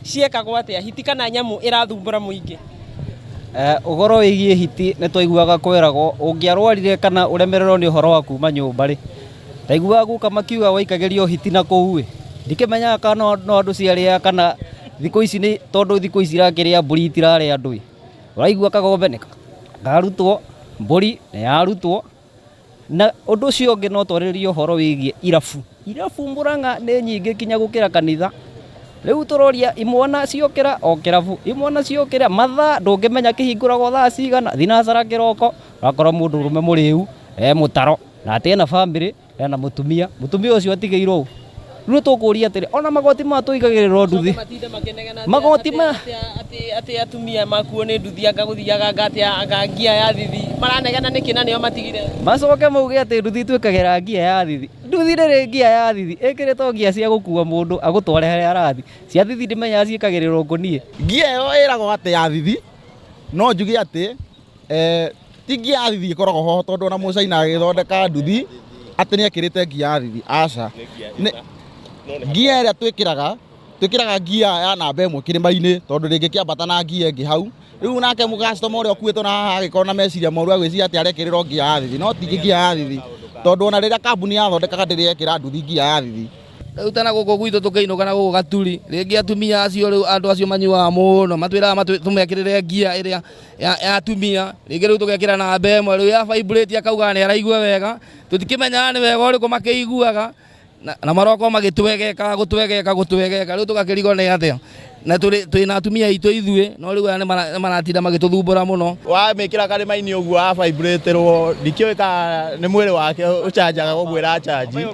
ciekagwo atia hiti kana nyamu irathumbura muingi? Ugoro wigie hiti ne twaiguaga kweragwo ungiarwarire kana uremererwo ni uhoro wa kuma nyumba ri taiguaga guka makiuga waikagerio hiti na kuu ndikimenya kana no andu ciaria kana thiko ici ni tondu thiko ici rakiria mburi itirare andu uraigua kagombe ni garutwo mburi ni yarutwo na undu cio ungi no twaririe uhoro wigie irabu Murang'a ni nyingi kinya gukira kanitha riu turoria imwana ciokera o kirabu imwana ciokera matha ndungimenya kihinguragwo thaa cigana thinacara kiroko rakora mundu rume muriu mutaro na atena family na mutumia ucio atigeirwo riu tukuria atiri ona magoti ma tuigagirirwo nduthi magoti ma ati atumia makuo ni nduthi angaguthiaga ngatia agangia ya thithi maranegana niki na nio matigire macoke mauge ati nduthi twikagira ngia ya thithi nduthi riri ngia ya thithi ikiretwo ngia cia gukua mundu agutware haria arathi cia thithi ndimenya ciikagirirwo ngunie ngia yo iragwo ati ya thithi no njuge ati ti ngia ya thithi ikoragwo ho tondu ona mucaina agithondeka nduthi ati ni akirite ngia ya thithi aca ngia iria twikiraga ngia ya namba imwe kirima-ini tondu ringi kiambata na ngia ingi hau riu nake mugacitoma uria ukuitwo na haha agikorwo na meciria moru agwiciria ati arekirirwo ngia ya thithi no ti ngia ya thithi tondu ona riria kambuni yathondekaga ndiriekira nduthi ngia ya thithi riu tana guku gwitu tukainuka na guku Gaturi ringi atumia acio riu andu acio manyuaga muno matwiraga tumekirire ngia iria ya atumia ringi riu tugekira namba imwe riu ya vibrate akauga ni araigua wega tutikimenya ni wega uriku makiiguaga na maroko magitwegeka gutwegeka riu tugakirigwo ni atia na twina atumia itu ithue no riu aya maratinda magituthumbura muno wa mikira karima-ini uguo a vibraterwo ndikiwika ni mwiri wake ucanjaga umwira achanji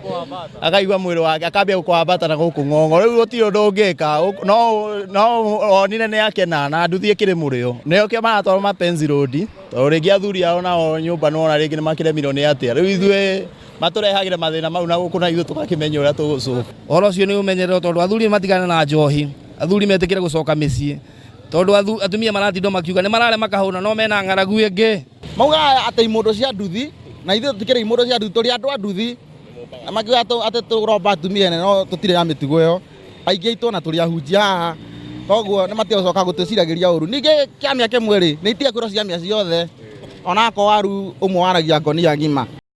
akaigua mwiri wake akambia gukwambata na guku ng'ong'o riu gutiri undu ungika no onine ni akena na nduthi ikiri murio nio kio maratwarwo Mapenzi Road tondu ringi athuri ao nao nyumba nona ringi ni makiremirwo ni atia riu ithue maturehagire mathina mau na guku na ithu tukakimenya uria tugucuka horo ucio ni umenyerero tondu athuri matigane na njohi athuri metikire gucoka micii tondu atumia maratindwo makiuga ni marare makahuna no mena ng'aragu ingi mauga ati imundu cia nduthi na ithu tutikire imundu cia nduthi turi andu a nduthi na makiuga ati turomba atumia ene no tutire ya mitugo iyo aingi aitu na turi ahunjia haha koguo ni matiocoka gutuciragiria uru ningi kiamia kimwe ri ni itie kwirwo ciamia ciothe onako waru umwe waragia ngonia ngima.